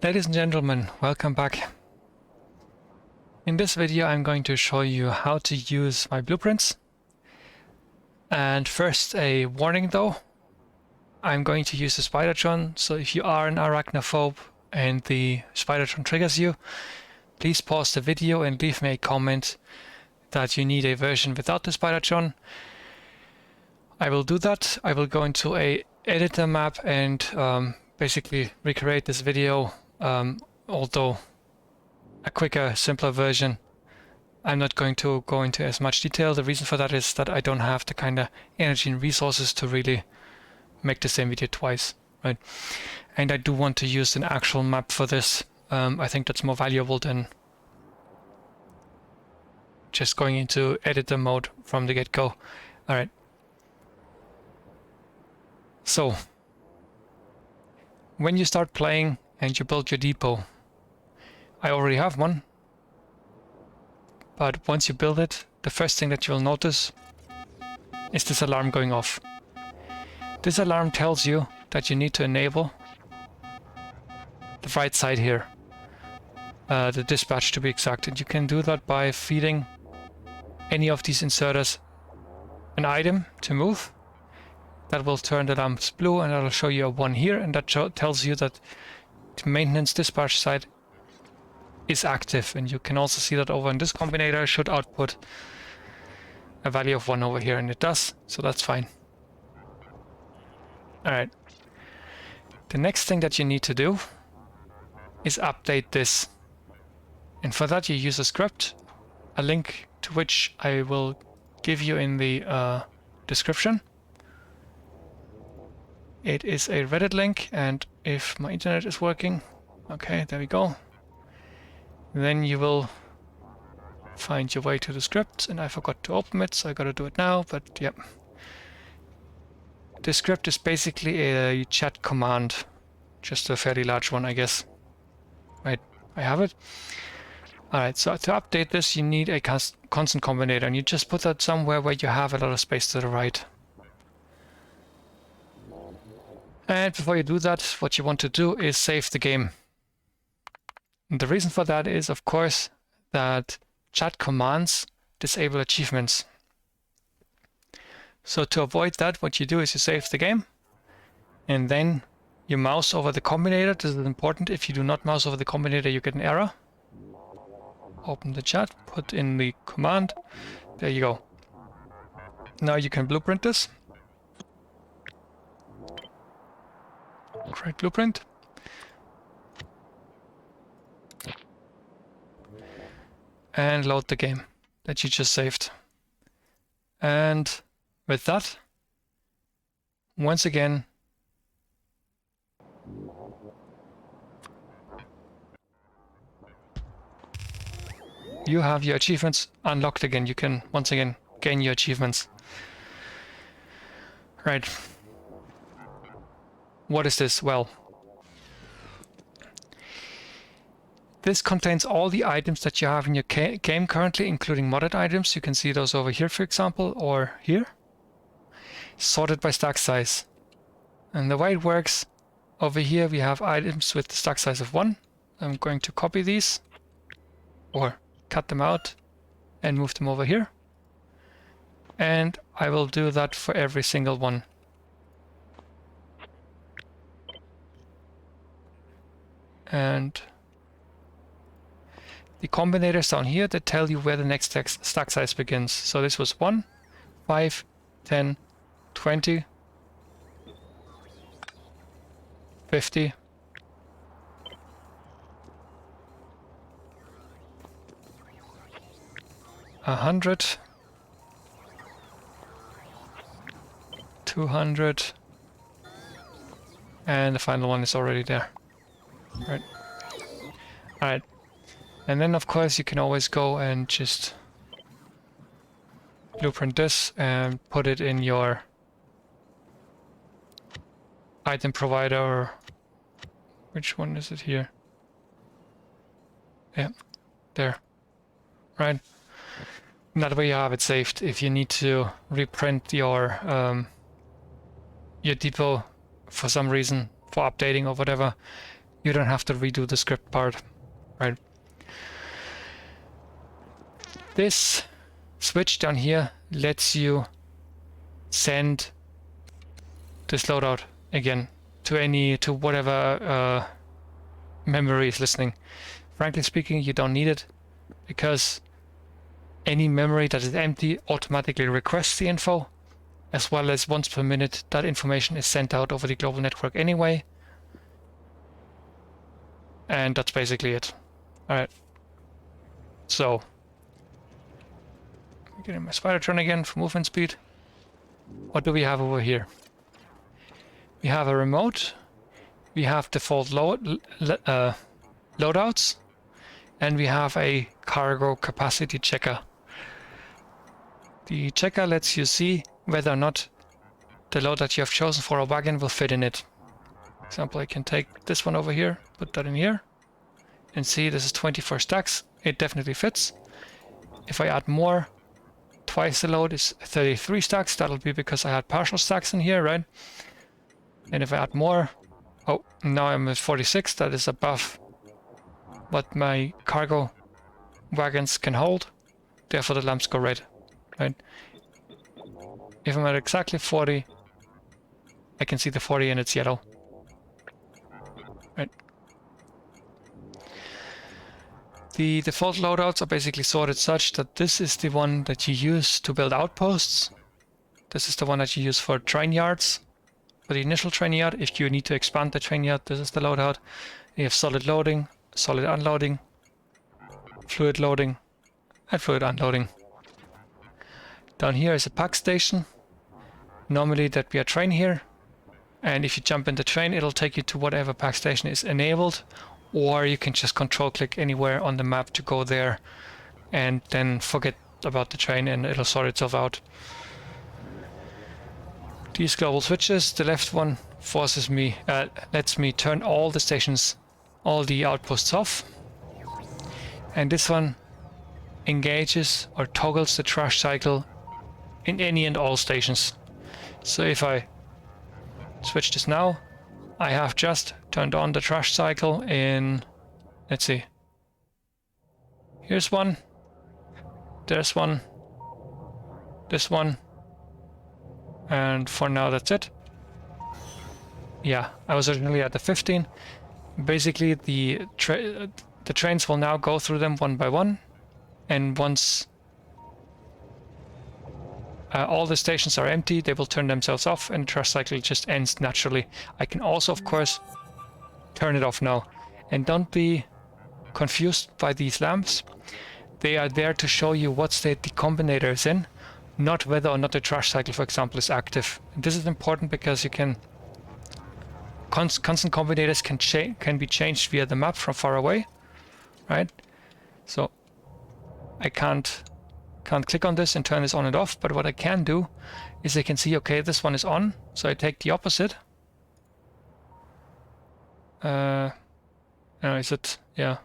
Ladies and gentlemen, welcome back. In this video I'm going to show you how to use my blueprints. And first a warning though, I'm going to use the Spidertron, so if you are an arachnophobe and the Spidertron triggers you, please pause the video and leave me a comment that you need a version without the Spidertron. I will do that. I will go into a editor map and basically recreate this video, although a quicker, simpler version. I'm not going to go into as much detail. The reason for that is that I don't have the kind of energy and resources to really make the same video twice, right? And I do want to use an actual map for this. I think that's more valuable than just going into editor mode from the get-go. All right. So, when you start playing and you build your depot, I already have one, but once you build it, the first thing that you'll notice is this alarm going off. This alarm tells you that you need to enable the right side here, the dispatch to be exact, and you can do that by feeding any of these inserters an item to move. That will turn the lamps blue, and that'll show you a 1 here, and that tells you that the maintenance dispatch side is active. And you can also see that over in this combinator should output a value of 1 over here, and it does, so that's fine. Alright. The next thing that you need to do is update this. And for that you use a script, a link to which I will give you in the description. It is a Reddit link, and if my internet is working, okay, there we go. Then you will find your way to the script, and I forgot to open it, so I gotta do it now, but yep. The script is basically a chat command, just a fairly large one, I guess. Right, I have it. Alright, so to update this, you need a constant combinator, and you just put that somewhere where you have a lot of space to the right. And before you do that, what you want to do is save the game. And the reason for that is, of course, that chat commands disable achievements. So to avoid that, what you do is you save the game, and then you mouse over the combinator. This is important. If you do not mouse over the combinator, you get an error. Open the chat, put in the command. There you go. Now you can blueprint this. Create blueprint. And load the game that you just saved. And with that, once again, you have your achievements unlocked again. You can once again gain your achievements. Right. What is this? Well, this contains all the items that you have in your game currently, including modded items. You can see those over here, for example, or here. Sorted by stack size. And the way it works, over here we have items with the stack size of 1. I'm going to copy these, or cut them out, and move them over here. And I will do that for every single one. And the combinators down here that tell you where the next stack size begins. So this was 1, 5, 10, 20, 50, 100, 200, and the final one is already there. Right. Alright. And then of course you can always go and just blueprint this and put it in your item provider, or which one is it here? Yeah, there. Right. And that way you have it saved. If you need to reprint your depot for some reason, for updating or whatever, you don't have to redo the script part, right? This switch down here lets you send this loadout again to whatever memory is listening. Frankly speaking, you don't need it, because any memory that is empty automatically requests the info, as well as once per minute that information is sent out over the global network anyway. And that's basically it. Alright. So, getting my spider turn again for movement speed. What do we have over here? We have a remote, we have default loadouts, and we have a cargo capacity checker. The checker lets you see whether or not the load that you have chosen for a wagon will fit in it. For example, I can take this one over here, put that in here, and see this is 24 stacks. It definitely fits. If I add more, twice the load is 33 stacks. That'll be because I had partial stacks in here, right? And if I add more, oh, now I'm at 46. That is above what my cargo wagons can hold. Therefore the lamps go red, right? If I'm at exactly 40, I can see the 40 and it's yellow, right? The default loadouts are basically sorted such that this is the one that you use to build outposts. This is the one that you use for train yards, for the initial train yard. If you need to expand the train yard, this is the loadout. You have solid loading, solid unloading, fluid loading, and fluid unloading. Down here is a pack station. Normally there'd be a train here, and if you jump in the train, it'll take you to whatever pack station is enabled, or you can just control click anywhere on the map to go there and then forget about the train and it'll sort itself out. These global switches, the left one lets me turn all the stations, all the outposts off, and this one engages or toggles the trash cycle in any and all stations. So if I switch this now, I have just turned on the trash cycle in, let's see, here's one, there's one, this one, and for now that's it. Yeah, I was originally at the 15. Basically the trains will now go through them one by one, and once all the stations are empty, they will turn themselves off and the trash cycle just ends naturally. I can also, of course, turn it off now. And don't be confused by these lamps. They are there to show you what state the combinator is in, not whether or not the trash cycle, for example, is active. And this is important because you can constant combinators can be changed via the map from far away, right? So I can't click on this and turn this on and off, but what I can do is I can see, okay, this one is on, so I take the opposite. Is it? Yeah.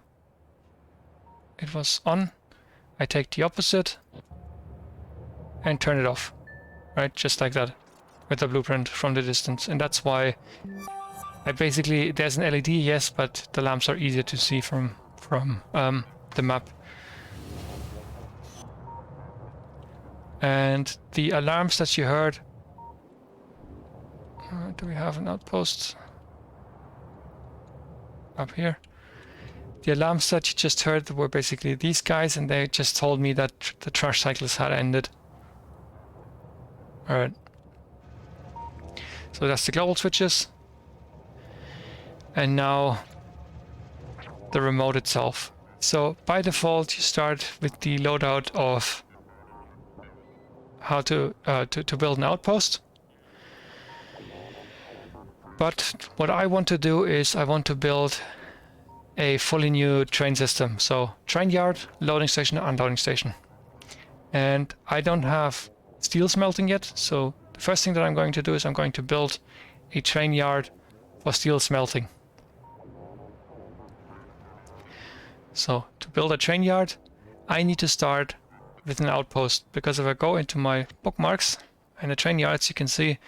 It was on. I take the opposite and turn it off, right? Just like that, with the blueprint from the distance. And that's why I basically, there's an LED, yes, but the lamps are easier to see from the map. And the alarms that you heard, do we have an outpost up here? The alarms that you just heard were basically these guys, and they just told me that the trash cycles had ended. Alright. So that's the global switches. And now the remote itself. So by default you start with the loadout of how to build an outpost. But what I want to do is I want to build a fully new train system. So train yard, loading station, unloading station. And I don't have steel smelting yet, so the first thing that I'm going to do is I'm going to build a train yard for steel smelting. So to build a train yard, I need to start with an outpost, because if I go into my bookmarks and the train yards, you can see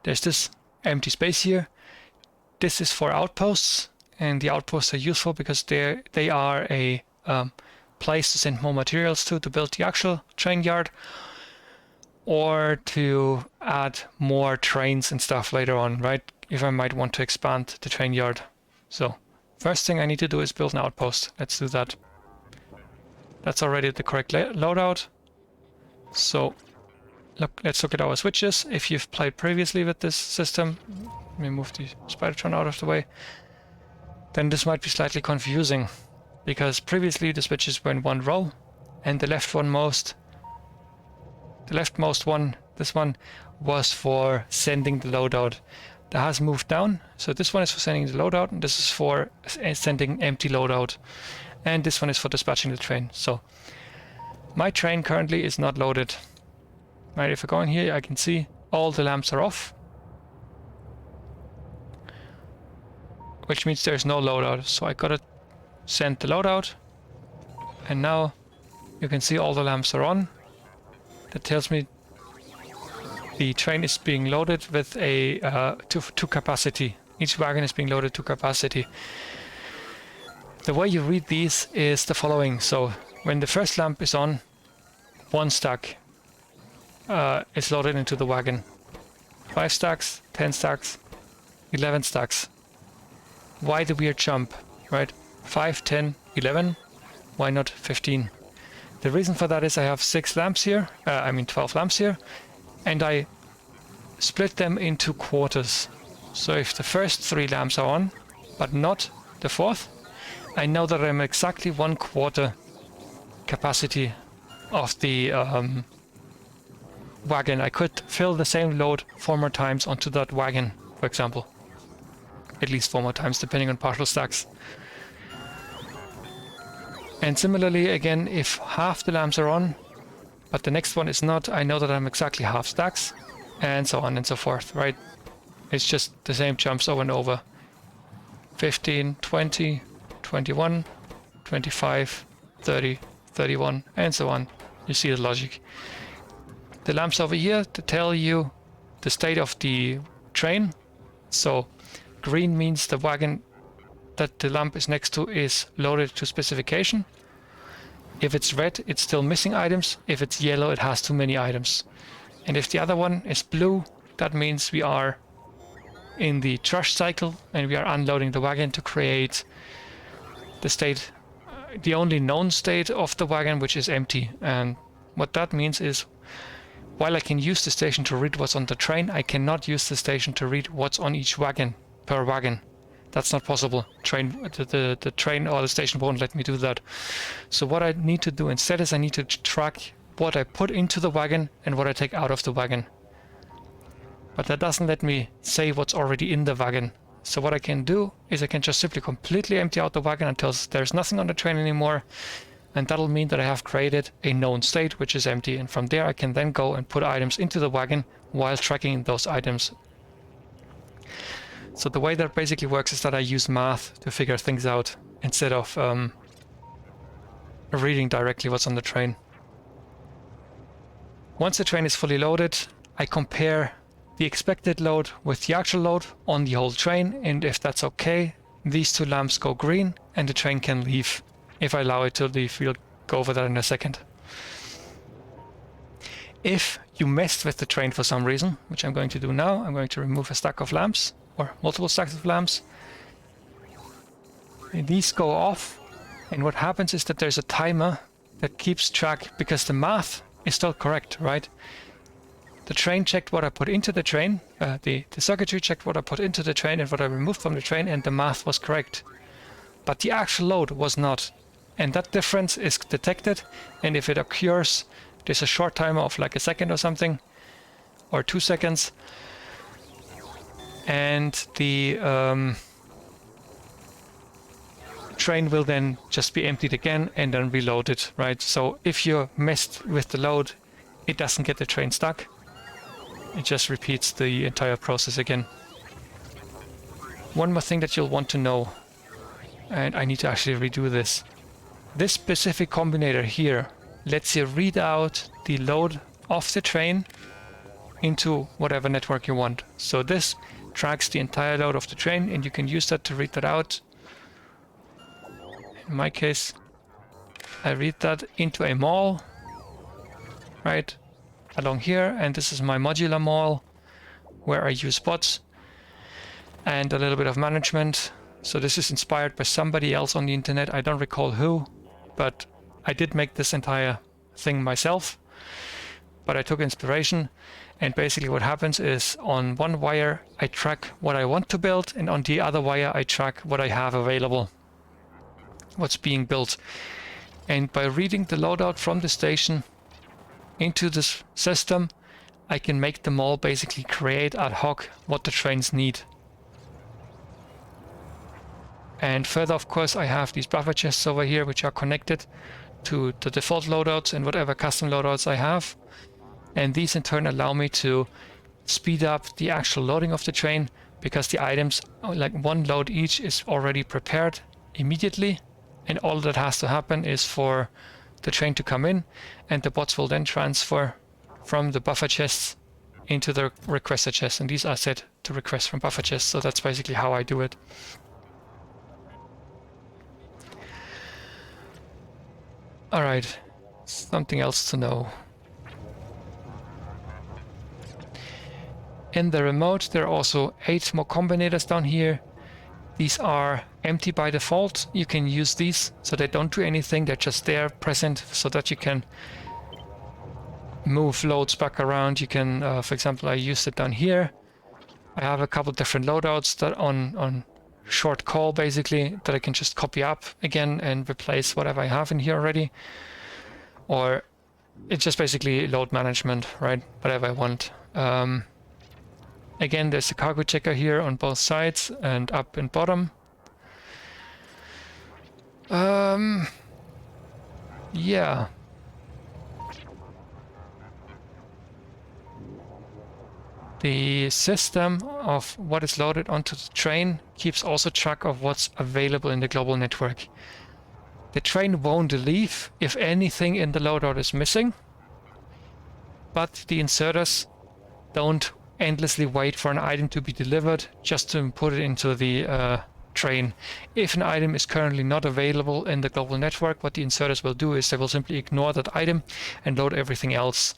there's this empty space here. This is for outposts, and the outposts are useful because they are a place to send more materials to build the actual train yard, or to add more trains and stuff later on, right? If I might want to expand the train yard. So first thing I need to do is build an outpost. Let's do that. That's already the correct loadout. So let's look at our switches. If you've played previously with this system, let me move the Spidertron out of the way, then this might be slightly confusing, because previously the switches were in one row, and the leftmost one, this one, was for sending the loadout. That has moved down, so this one is for sending the loadout, and this is for sending empty loadout, and this one is for dispatching the train. So my train currently is not loaded. Right, if I go in here, I can see all the lamps are off, which means there's no loadout. So I gotta send the loadout, and now you can see all the lamps are on. That tells me the train is being loaded with a to capacity. Each wagon is being loaded to capacity. The way you read these is the following. So when the first lamp is on, 1 stack is loaded into the wagon. 5 stacks, 10 stacks, 11 stacks. Why the weird jump, right? 5, 10, 11. Why not 15? The reason for that is I have 12 lamps here, and I split them into quarters. So if the first 3 lamps are on, but not the 4th, I know that I'm exactly 1/4 capacity of the wagon. I could fill the same load 4 more times onto that wagon, for example. At least 4 more times, depending on partial stacks. And similarly, again, if half the lamps are on, but the next one is not, I know that I'm exactly half stacks, and so on and so forth, right? It's just the same jumps over and over. 15, 20, 21, 25, 30, 31, and so on. You see the logic. The lamps over here to tell you the state of the train. So green means the wagon that the lamp is next to is loaded to specification. If it's red, it's still missing items. If it's yellow, it has too many items. And if the other one is blue, that means we are in the trash cycle and we are unloading the wagon to create the state, the only known state of the wagon, which is empty. And what that means is, while I can use the station to read what's on the train, I cannot use the station to read what's on each wagon, per wagon. That's not possible. The train or the station won't let me do that. So what I need to do instead is I need to track what I put into the wagon and what I take out of the wagon. But that doesn't let me say what's already in the wagon. So what I can do is I can just simply completely empty out the wagon until there's nothing on the train anymore. And that'll mean that I have created a known state, which is empty. And from there I can then go and put items into the wagon while tracking those items. So the way that basically works is that I use math to figure things out instead of reading directly what's on the train. Once the train is fully loaded, I compare the expected load with the actual load on the whole train, and if that's okay, these 2 lamps go green and the train can leave. If I allow it to leave, we'll go over that in a second. If you messed with the train for some reason, which I'm going to do now, I'm going to remove a stack of lamps, or multiple stacks of lamps. And these go off, and what happens is that there's a timer that keeps track, because the math is still correct, right? The train checked what I put into the train, the circuitry checked what I put into the train and what I removed from the train, and the math was correct. But the actual load was not. And that difference is detected, and if it occurs, there's a short timer of like a second or something, or 2 seconds, and the train will then just be emptied again and then reloaded, right? So if you're messed with the load, it doesn't get the train stuck. It just repeats the entire process again. One more thing that you'll want to know, and I need to actually redo this. This specific combinator here lets you read out the load of the train into whatever network you want. So this tracks the entire load of the train, and you can use that to read that out in my case, I read that into a mall, right, along here, and this is my modular mall, where I use bots and a little bit of management. So this is inspired by somebody else on the internet, I don't recall who, but I did make this entire thing myself. But I took inspiration, and basically what happens is on one wire I track what I want to build, and on the other wire I track what I have available, what's being built. And by reading the loadout from the station into this system, I can make them all basically create ad hoc what the trains need. And further, of course, I have these buffer chests over here which are connected to the default loadouts and whatever custom loadouts I have. And these in turn allow me to speed up the actual loading of the train, because the items, like one load each, is already prepared immediately, and all that has to happen is for the train to come in, and the bots will then transfer from the buffer chests into the requester chests, and these are set to request from buffer chests. So that's basically how I do it. Alright, something else to know. In the remote there are also 8 more combinators down here. These are empty by default. You can use these so they don't do anything, they're just there present so that you can move loads back around. You can, for example, I used it down here. I have a couple different loadouts that on short call basically that I can just copy up again and replace whatever I have in here already. Or it's just basically load management, right? Whatever I want. Again, there's a cargo checker here on both sides and up and bottom. Yeah. The system of what is loaded onto the train keeps also track of what's available in the global network. The train won't leave if anything in the loadout is missing, but the inserters don't endlessly wait for an item to be delivered just to put it into the train. If an item is currently not available in the global network, what the inserters will do is they will simply ignore that item and load everything else.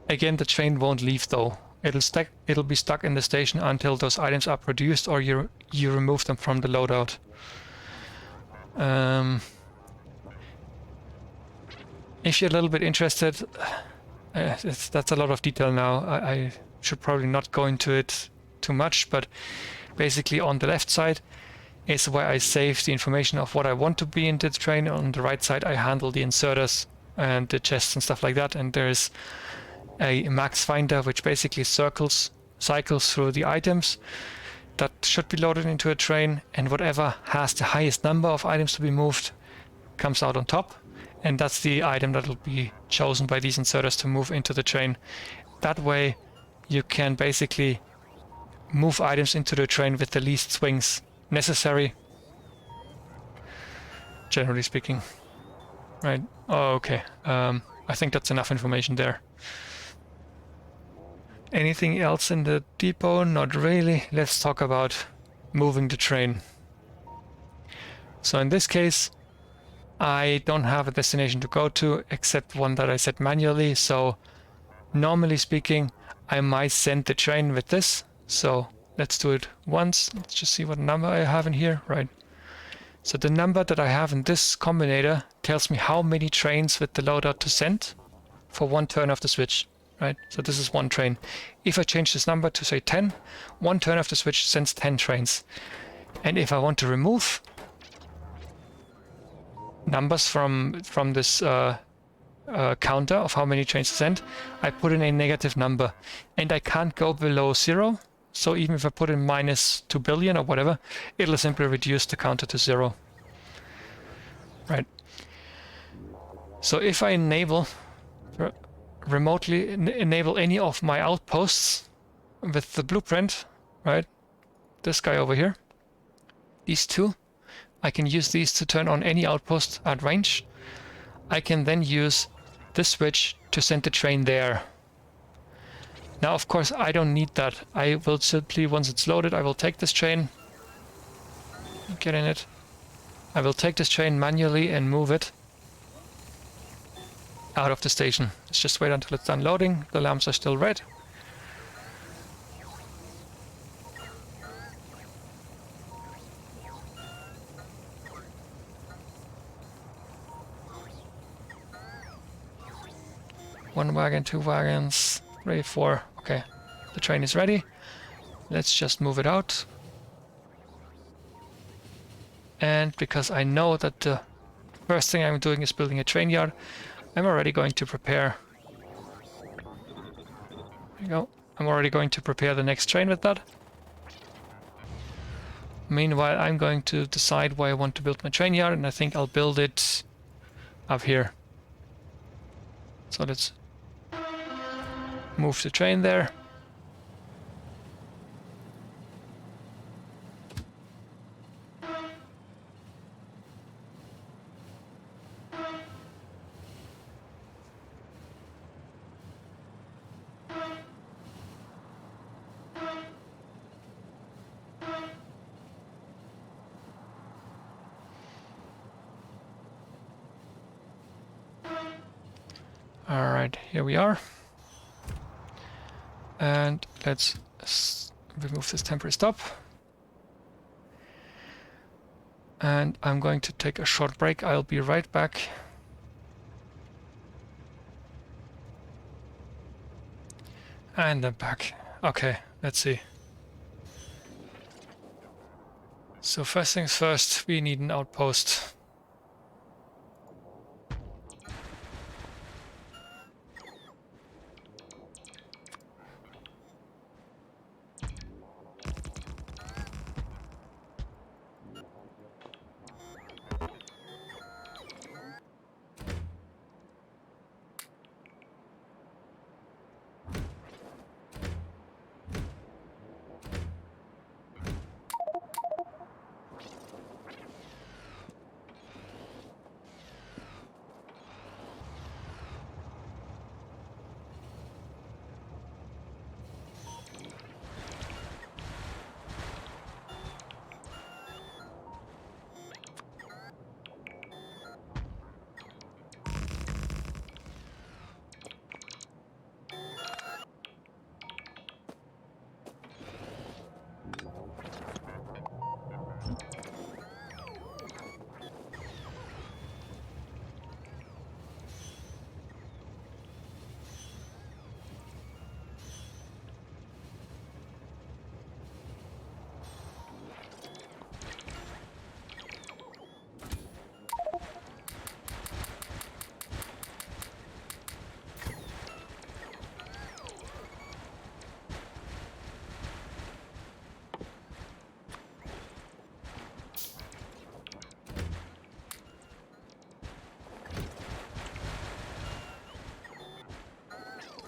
Again, the train won't leave though. It'll be stuck in the station until those items are produced or you remove them from the loadout. If you're a little bit interested, that's a lot of detail now. I should probably not go into it too much, but basically on the left side is where I save the information of what I want to be in the train. On the right side I handle the inserters and the chests and stuff like that, and there's a max finder which basically cycles through the items that should be loaded into a train, and whatever has the highest number of items to be moved comes out on top, and that's the item that will be chosen by these inserters to move into the train. That way you can basically move items into the train with the least swings necessary, generally speaking. Right, oh, okay. I think that's enough information there. Anything else in the depot? Not really. Let's talk about moving the train. So in this case, I don't have a destination to go to except one that I set manually. So normally speaking, I might send the train with this. So let's do it once. Let's just see what number I have in here. Right. So the number that I have in this combinator tells me how many trains with the loadout to send for one turn of the switch. Right, so this is one train. If I change this number to say 10, one turn of the switch sends 10 trains. And if I want to remove numbers from this counter of how many trains to send, I put in a negative number, and I can't go below 0. So even if I put in minus 2 billion or whatever, it'll simply reduce the counter to 0. Right. So if I remotely enable any of my outposts with the blueprint, right? This guy over here, these two, I can use these to turn on any outpost at range. I can then use this switch to send the train there. Now, of course, I don't need that. I will simply, once it's loaded, I will take this train, get in it, I will take this train manually and move it out of the station. Let's just wait until it's done loading. The lamps are still red. One wagon, two wagons, 3, 4. Okay, the train is ready. Let's just move it out. And because I know that the first thing I'm doing is building a train yard, I'm already going to prepare. There you go. I'm already going to prepare the next train with that. Meanwhile, I'm going to decide where I want to build my train yard, and I think I'll build it up here. So let's move the train there. Alright, here we are. And let's remove this temporary stop. And I'm going to take a short break. I'll be right back. And I'm back. Okay, let's see. So first things first, we need an outpost.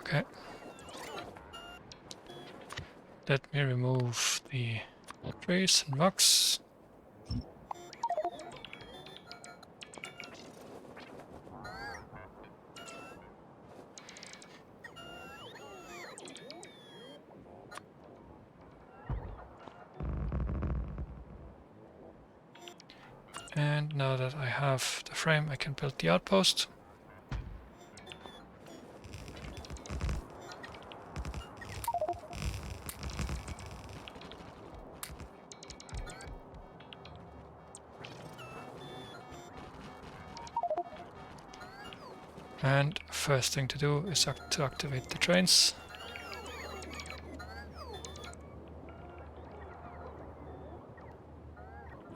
Okay. Let me remove the trees and rocks. And now that I have the frame, I can build the outpost. And first thing to do is to activate the trains.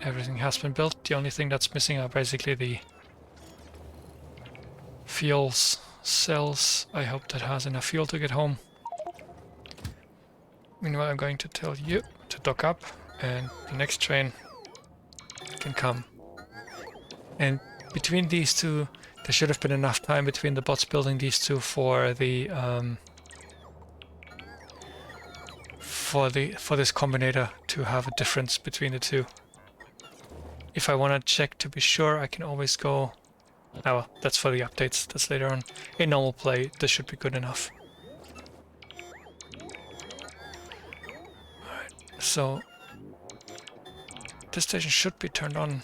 Everything has been built. The only thing that's missing are basically the fuels cells. I hope that has enough fuel to get home. Meanwhile, I'm going to tell you to dock up, and the next train can come. And between these two, there should have been enough time between the bots building these two for the for this combinator to have a difference between the two. If I want to check to be sure, I can always go. Oh, well, that's for the updates. That's later on. In normal play, this should be good enough. Alright, so this station should be turned on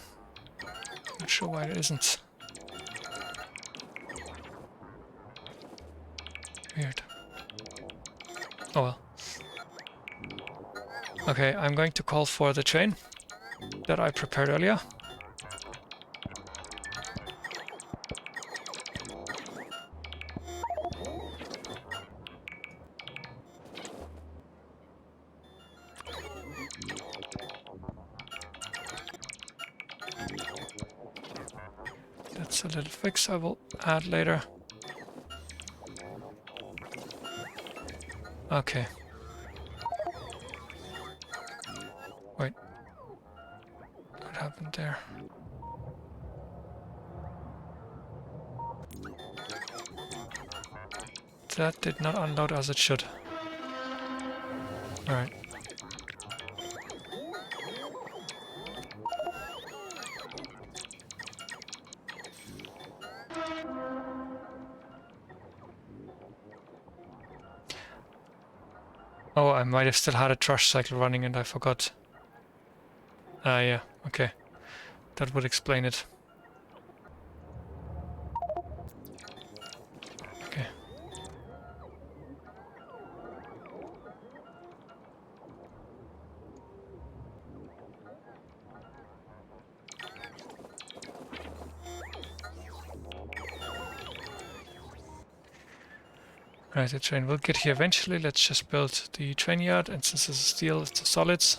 Not sure why it isn't. Weird. Oh well. Okay, I'm going to call for the train that I prepared earlier. That's a little fix I will add later. Okay. Wait. What happened there? That did not unload as it should. Alright. Oh, I might have still had a trash cycle running and I forgot. Ah, yeah, okay. That would explain it. Okay. Right, the train will get here eventually. Let's just build the train yard, and since this is steel, it's the solids.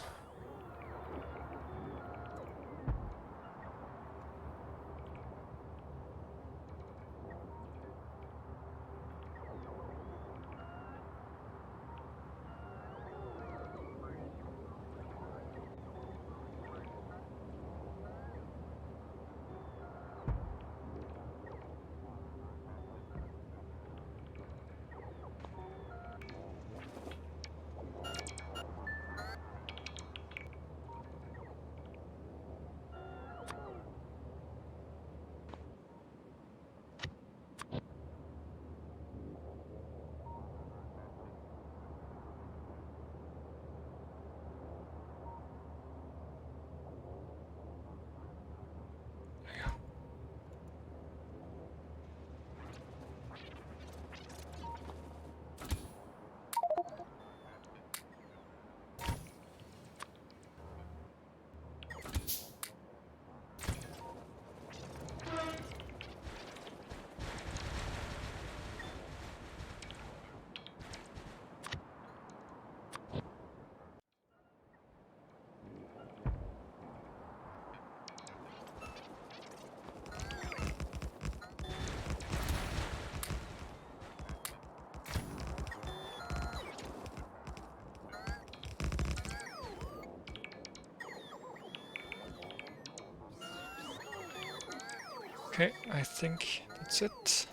Okay, I think that's it.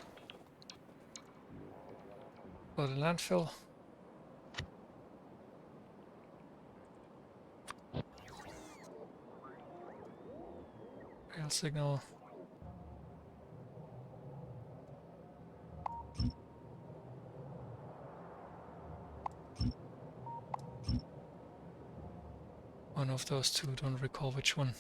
For the landfill. Rail signal. One of those two, don't recall which one.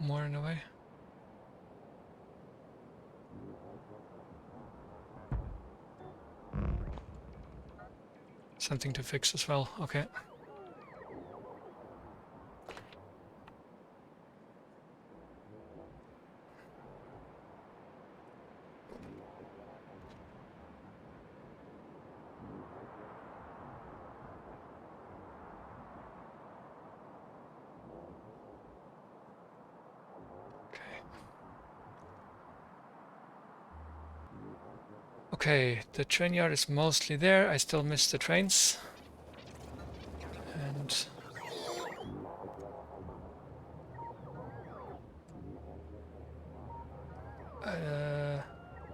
More in a way. Something to fix as well, okay. Okay, the train yard is mostly there. I still miss the trains. And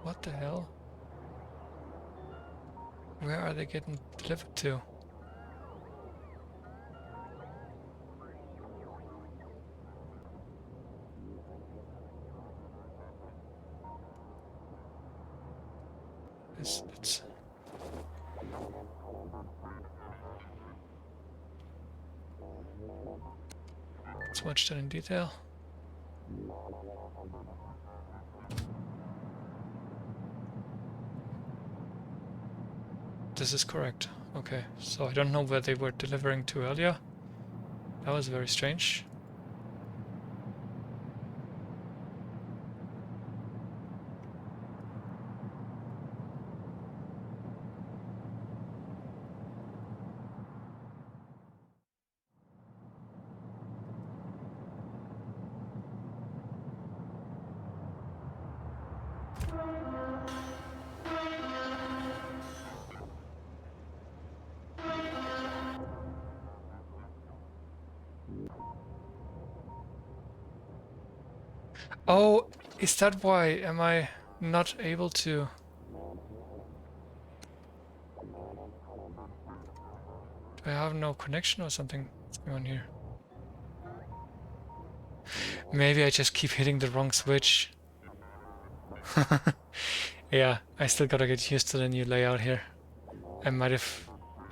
what the hell? Where are they getting delivered to? Let's watch that in detail. This is correct. Okay, so I don't know where they were delivering to earlier. That was very strange. Oh, is that why? Am I not able to? Do I have no connection or something? What's going on here? Maybe I just keep hitting the wrong switch. Yeah, I still gotta get used to the new layout here. I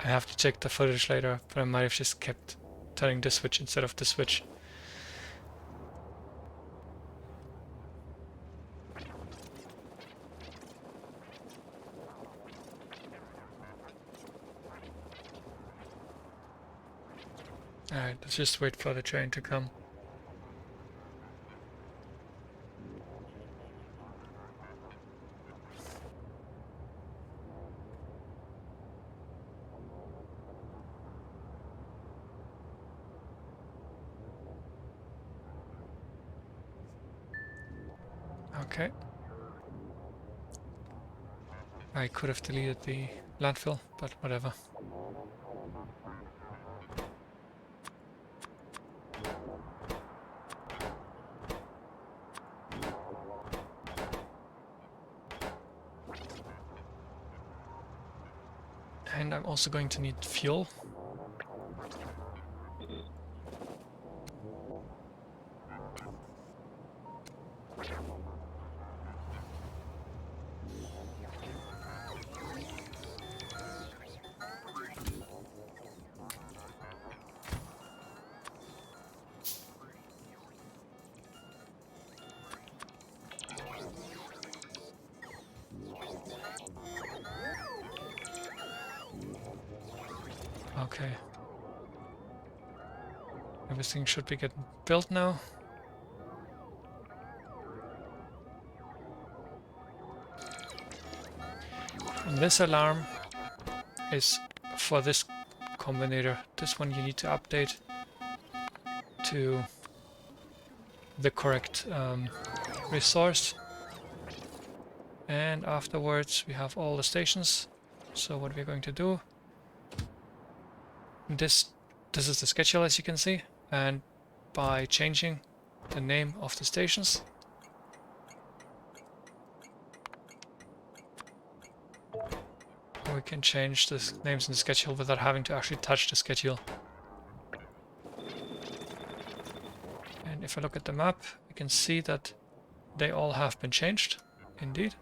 have to check the footage later, but I might have just kept turning this switch instead of the switch. Alright, let's just wait for the train to come. Okay. I could have deleted the landfill, but whatever. And I'm also going to need fuel. Okay. Everything should be getting built now. And this alarm is for this combinator. This one you need to update to the correct resource. And afterwards we have all the stations. So what we're going to do, this is the schedule, as you can see, and by changing the name of the stations, we can change the names in the schedule without having to actually touch the schedule. And if I look at the map, we can see that they all have been changed, indeed.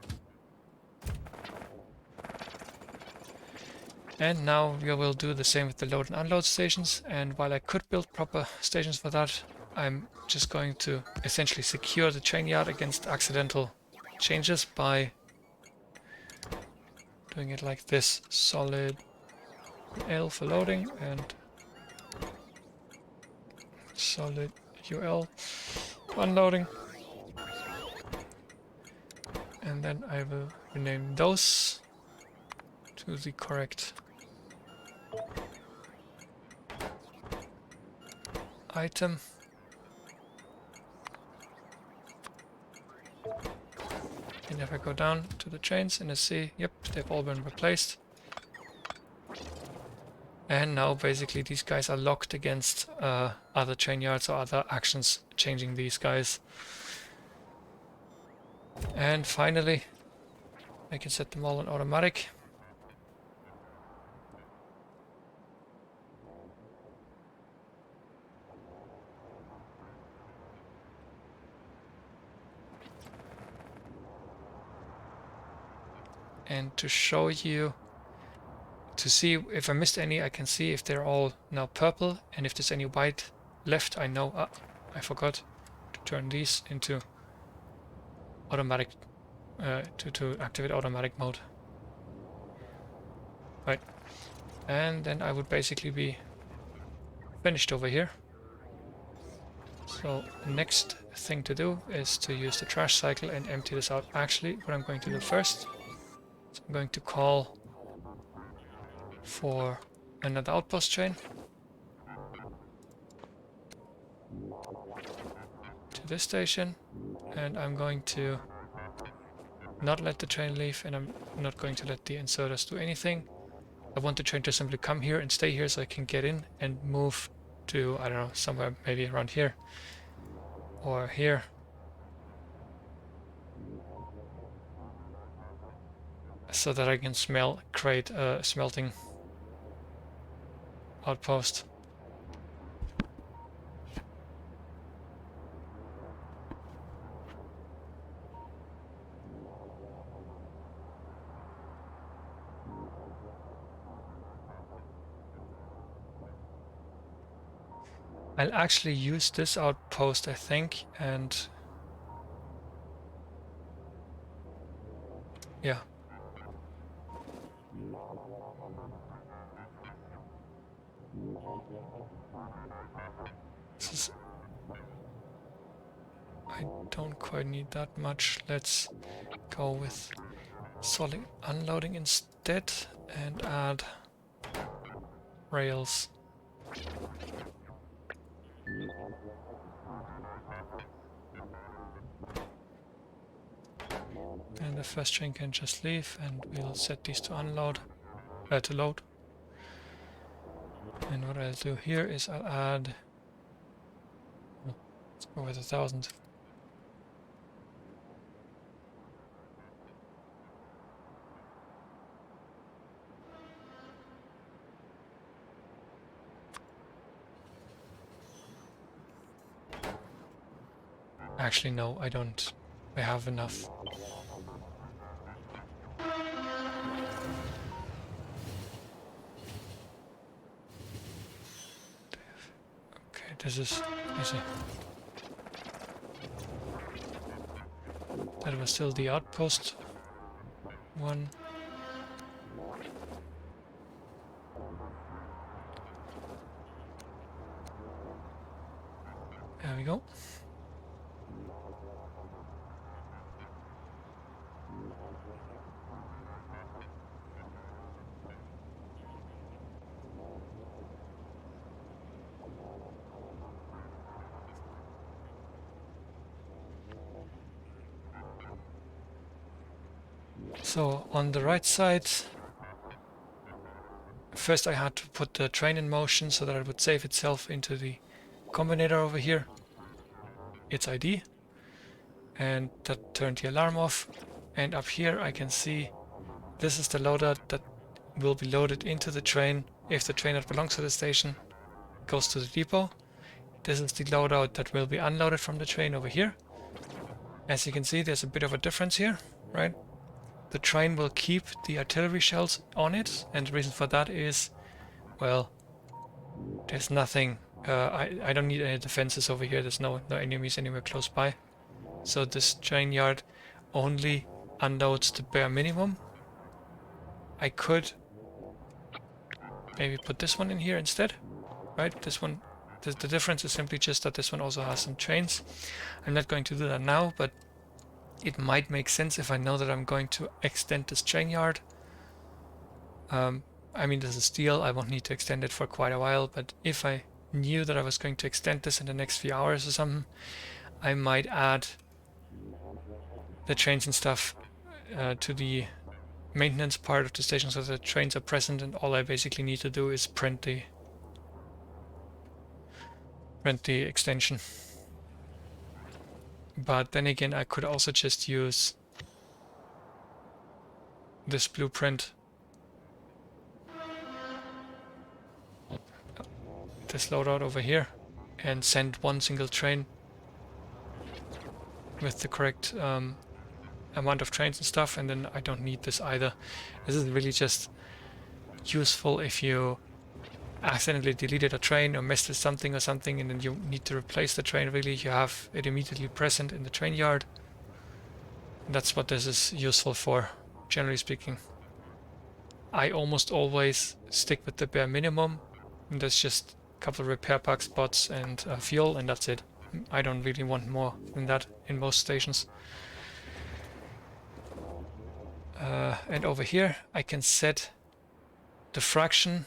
And now we will do the same with the load and unload stations, and while I could build proper stations for that, I'm just going to essentially secure the train yard against accidental changes by doing it like this: solid L for loading and solid UL for unloading. And then I will rename those to the correct item. And if I go down to the trains and I see, yep, they've all been replaced. And now basically these guys are locked against other train yards or other actions changing these guys. And finally, I can set them all on automatic. And to show you, to see if I missed any, I can see if they're all now purple, and if there's any white left, I know, I forgot to turn these into automatic, to activate automatic mode. Right, and then I would basically be finished over here. So next thing to do is to use the trash cycle and empty this out. Actually, what I'm going to do first is I'm going to call for another outpost train to this station, and I'm going to not let the train leave, and I'm not going to let the inserters do anything. I want the train to simply come here and stay here so I can get in and move to, I don't know, somewhere maybe around here or here. So that I can create a smelting outpost. I'll actually use this outpost, I think, and yeah. I don't quite need that much. Let's go with solid unloading instead and add rails. And the first train can just leave, and we'll set these to unload, to load. And what I'll do here is I'll add, let's go with 1,000. Actually, no, I don't. I have enough. Okay, this is easy. That was still the outpost one. There we go. So on the right side, first I had to put the train in motion so that it would save itself into the combinator over here, its ID, and that turned the alarm off. And up here I can see this is the loadout that will be loaded into the train if the train that belongs to the station goes to the depot. This is the loadout that will be unloaded from the train over here. As you can see, there's a bit of a difference here, right? The train will keep the artillery shells on it, and the reason for that is, well, there's nothing, I don't need any defenses over here, there's no enemies anywhere close by. So this train yard only unloads the bare minimum. I could maybe put this one in here instead, right? This one, the difference is simply just that this one also has some trains. I'm not going to do that now, but it might make sense if I know that I'm going to extend this train yard. I mean, this is steel, I won't need to extend it for quite a while, but if I knew that I was going to extend this in the next few hours or something, I might add the trains and stuff to the maintenance part of the station so that the trains are present, and all I basically need to do is print the extension. But then again, I could also just use this blueprint, this loadout over here, and send one single train with the correct amount of trains and stuff, and then I don't need this either. This is really just useful if you accidentally deleted a train or missed something or something, and then you need to replace the train. Really, you have it immediately present in the train yard. And that's what this is useful for, generally speaking. I almost always stick with the bare minimum, and there's just a couple of repair pack spots and fuel, and that's it. I don't really want more than that in most stations. And over here I can set the fraction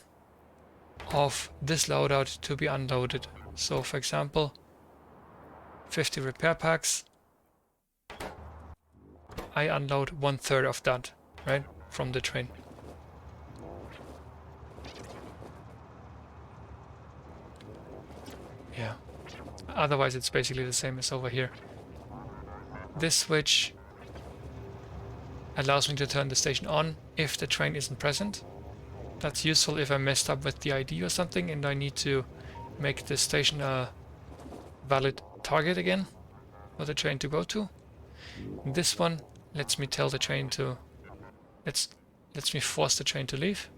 of this loadout to be unloaded. So for example, 50 repair packs, I unload 1/3 of that, right, from the train. Yeah, otherwise it's basically the same as over here. This switch allows me to turn the station on if the train isn't present. That's useful if I messed up with the ID or something and I need to make the station a valid target again for the train to go to. This one lets me tell the train to lets me force the train to leave.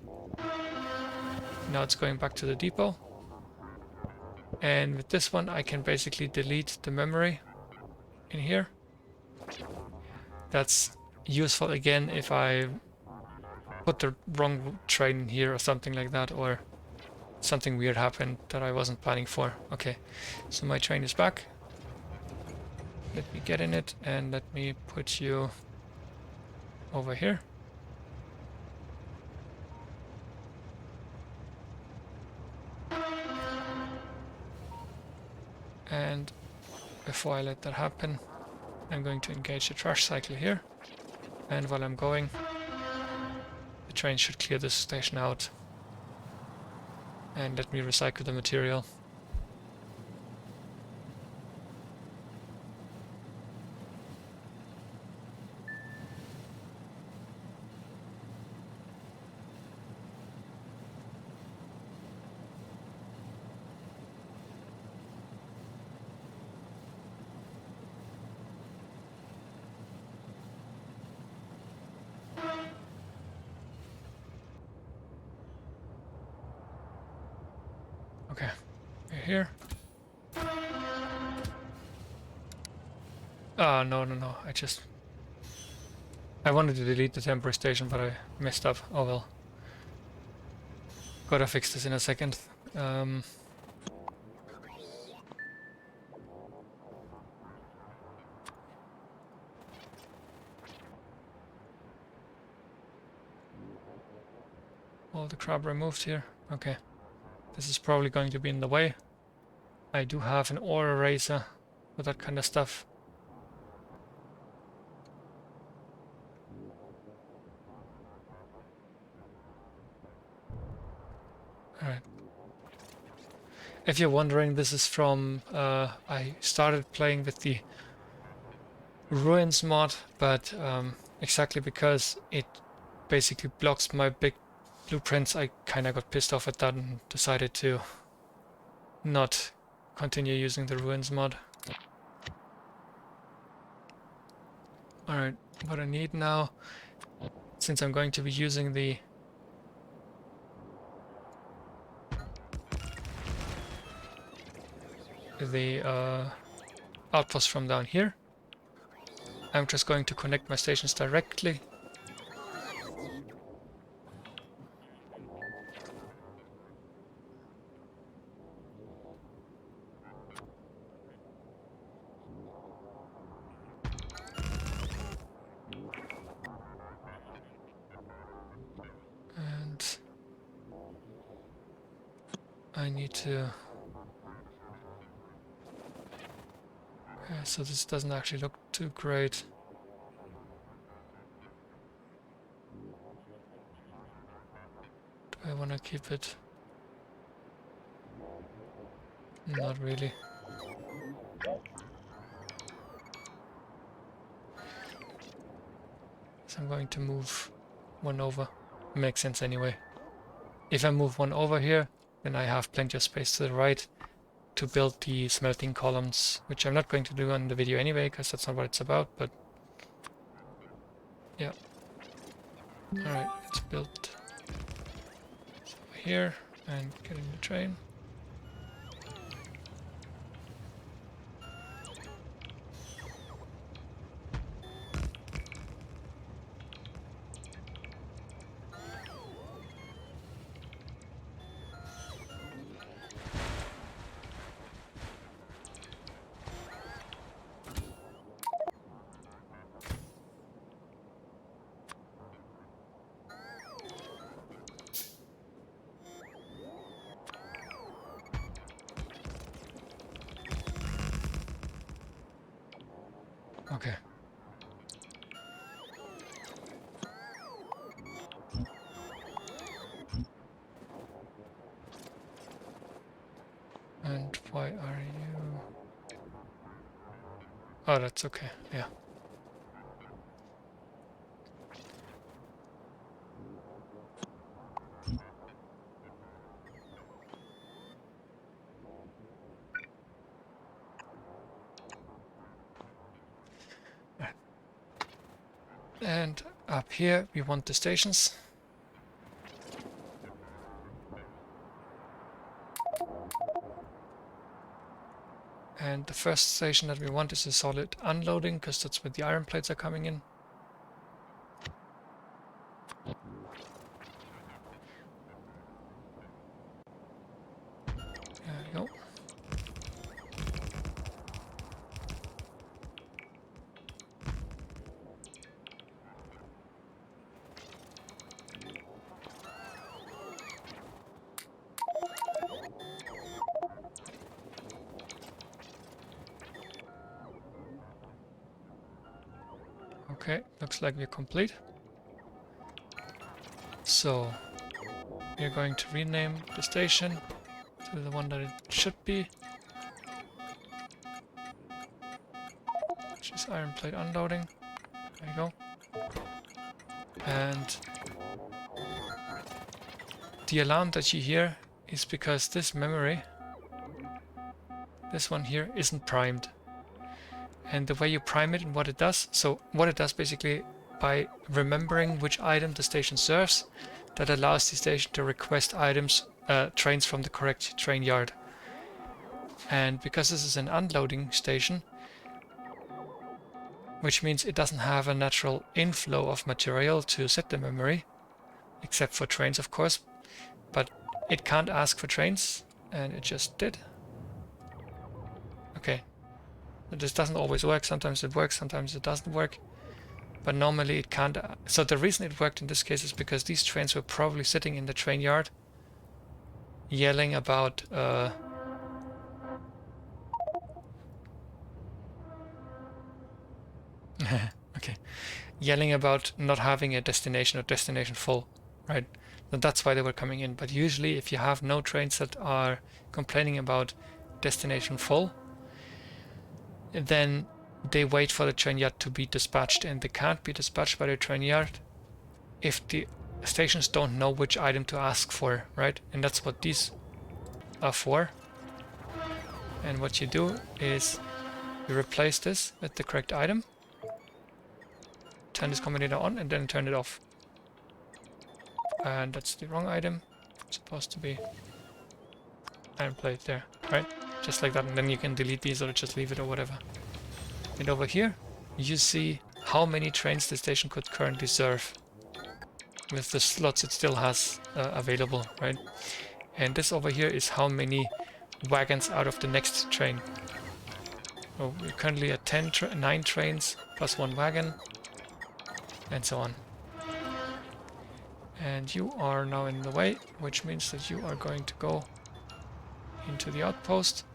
Now it's going back to the depot. And with this one I can basically delete the memory in here. That's useful again if I put the wrong train in here or something like that, or something weird happened that I wasn't planning for. Okay, so my train is back. Let me get in it and let me put you over here. And before I let that happen, I'm going to engage the trash cycle here. And while I'm going, the train should clear this station out. And let me recycle the material. Okay, we're here. Oh, no, I wanted to delete the temporary station, but I messed up. Oh well. Gotta fix this in a second. All the crap removed here. Okay. This is probably going to be in the way. I do have an ore eraser for that kind of stuff. Alright. If you're wondering, this is from... I started playing with the Ruins mod, but exactly because it basically blocks my big blueprints, I kinda got pissed off at that and decided to not continue using the Ruins mod. Alright, what I need now, since I'm going to be using the outpost from down here, I'm just going to connect my stations directly. And I need to... so this doesn't actually look too great. Do I want to keep it? Not really. So I'm going to move one over. Makes sense anyway. If I move one over here, then I have plenty of space to the right to build the smelting columns, which I'm not going to do on the video anyway, because that's not what it's about, but Yeah. Alright, it's built here and getting the train. Okay. And why are you... Oh, that's okay, yeah. And up here we want the stations. And the first station that we want is a solid unloading, because that's where the iron plates are coming in. There we go. Okay, looks like we're complete. So we're going to rename the station to the one that it should be, which is iron plate unloading. There you go. And the alarm that you hear is because this memory, this one here, isn't primed. And the way you prime it and what it does, so what it does basically, by remembering which item the station serves, that allows the station to request items, trains from the correct train yard. And because this is an unloading station, which means it doesn't have a natural inflow of material to set the memory, except for trains of course, but it can't ask for trains, and it just did. Okay, this doesn't always work, sometimes it works, sometimes it doesn't work. But normally it can't. So the reason it worked in this case is because these trains were probably sitting in the train yard yelling about okay, yelling about not having a destination or destination full, right? And that's why they were coming in. But usually if you have no trains that are complaining about destination full, then they wait for the train yard to be dispatched, and they can't be dispatched by the train yard if the stations don't know which item to ask for, right? And that's what these are for. And what you do is you replace this with the correct item, turn this combinator on, and then turn it off. And that's the wrong item. It's supposed to be iron plate there, right? Just like that, and then you can delete these or just leave it or whatever. And over here you see how many trains the station could currently serve with the slots it still has available, right? And this over here is how many wagons out of the next train. So we're currently at 9 trains plus 1 wagon, and so on. And you are now in the way, which means that you are going to go into the outpost.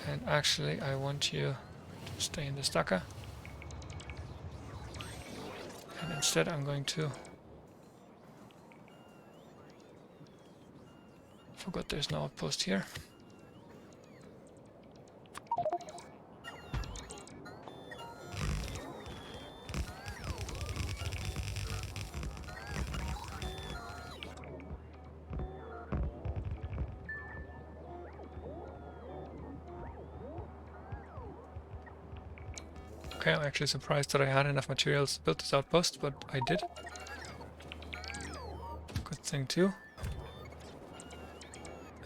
And actually I want you to stay in the stacker. And instead I'm going to... Forgot there's no outpost here. Okay, I'm actually surprised that I had enough materials to build this outpost, but I did. Good thing too.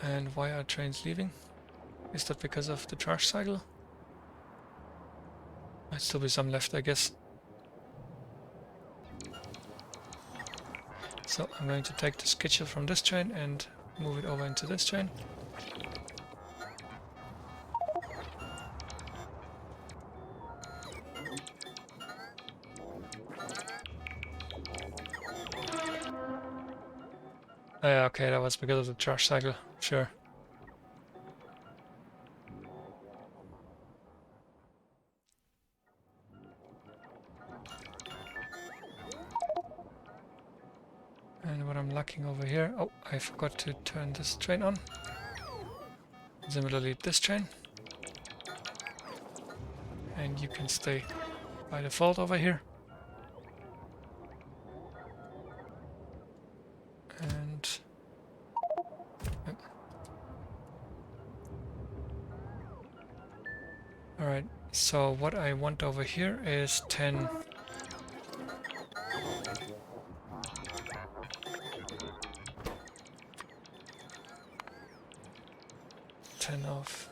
And why are trains leaving? Is that because of the charge cycle? Might still be some left, I guess. So I'm going to take the schedule from this train and move it over into this train. Yeah, okay, that was because of the charge cycle, sure. And what I'm lacking over here... Oh, I forgot to turn this train on. Similarly, this train. And you can stay by default over here. And... Yep. Alright, so what I want over here is 10... of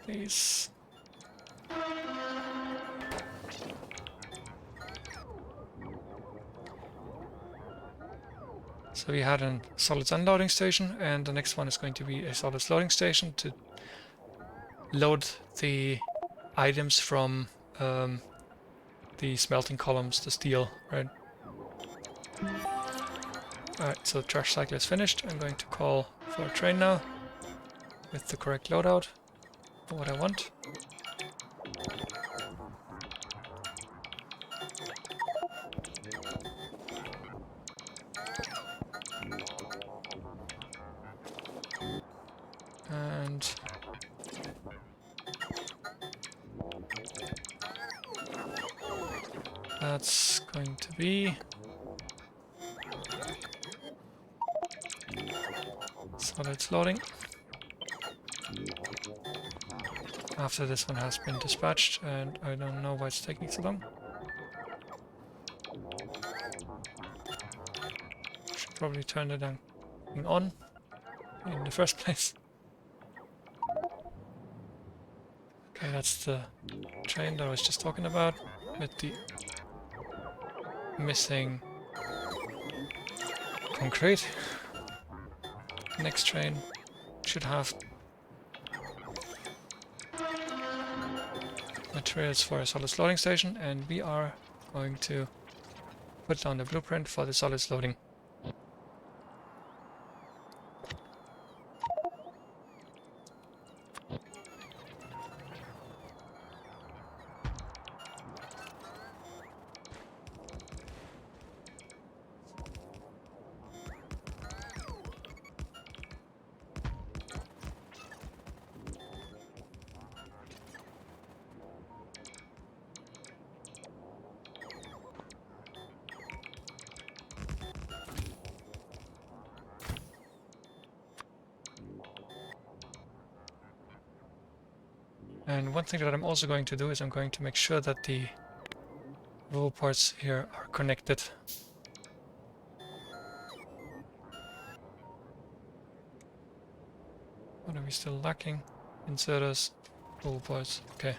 these. So we had a solids unloading station, and the next one is going to be a solids loading station to load the items from the smelting columns, the steel, right? Alright, so the charge cycle is finished. I'm going to call for a train now with the correct loadout for what I want. And that's going to be solids loading. After this one has been dispatched, and I don't know why it's taking so long. Should probably turn it on in the first place. Okay, that's the train that I was just talking about with the missing concrete. Next train should have materials for a solids loading station, and we are going to put down the blueprint for the solids loading. And one thing that I'm also going to do is I'm going to make sure that the roll ports here are connected. What are we still lacking? Inserters, roll ports, okay.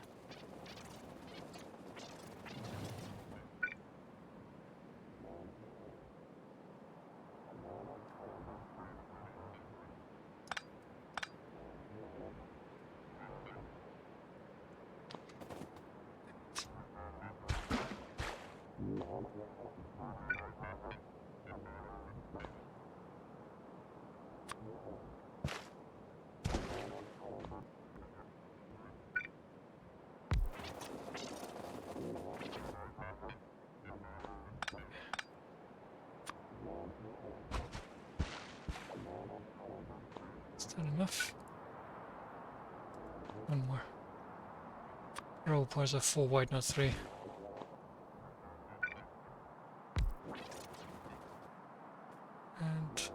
Is that enough? One more. Roll ports are 4 wide, not 3. And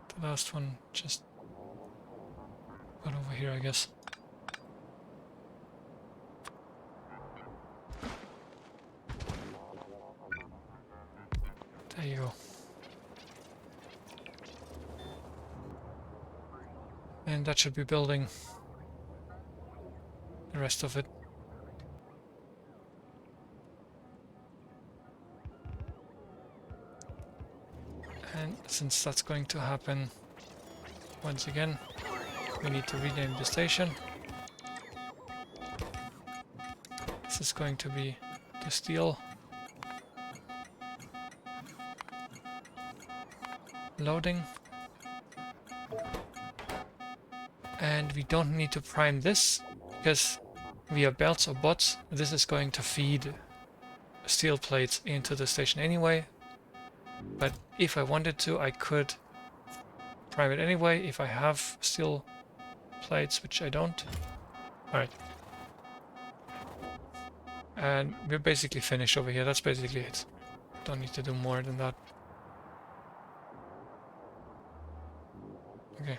the last one just got over here, I guess. There you go. And that should be building the rest of it. And since that's going to happen, once again, we need to rename the station. This is going to be the steel. Loading. And we don't need to prime this, because via belts or bots, this is going to feed steel plates into the station anyway. But if I wanted to, I could prime it anyway if I have steel plates, which I don't. Alright. And we're basically finished over here. That's basically it. Don't need to do more than that. Okay.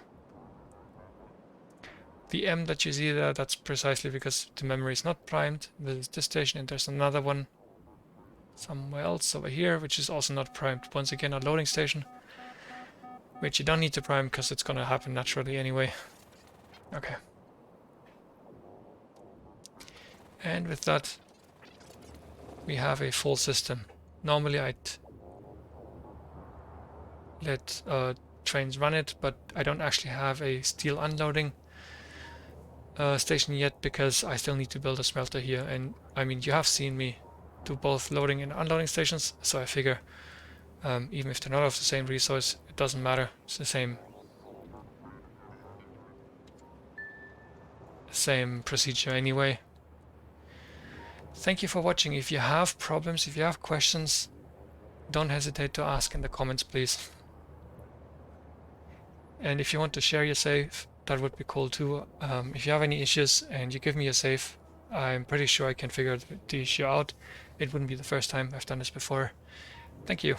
The M that you see there, that's precisely because the memory is not primed. There's this station and there's another one somewhere else over here, which is also not primed. Once again, a loading station, which you don't need to prime because it's gonna happen naturally anyway. Okay. And with that, we have a full system. Normally I'd let trains run it, but I don't actually have a steel unloading station yet because I still need to build a smelter here. And I mean, you have seen me do both loading and unloading stations, so I figure even if they're not of the same resource, it doesn't matter. It's the same procedure anyway. Thank you for watching. If you have problems, if you have questions, don't hesitate to ask in the comments, please. And if you want to share your save, that would be cool too. If you have any issues and you give me a save, I'm pretty sure I can figure the issue out. It wouldn't be the first time I've done this before. Thank you.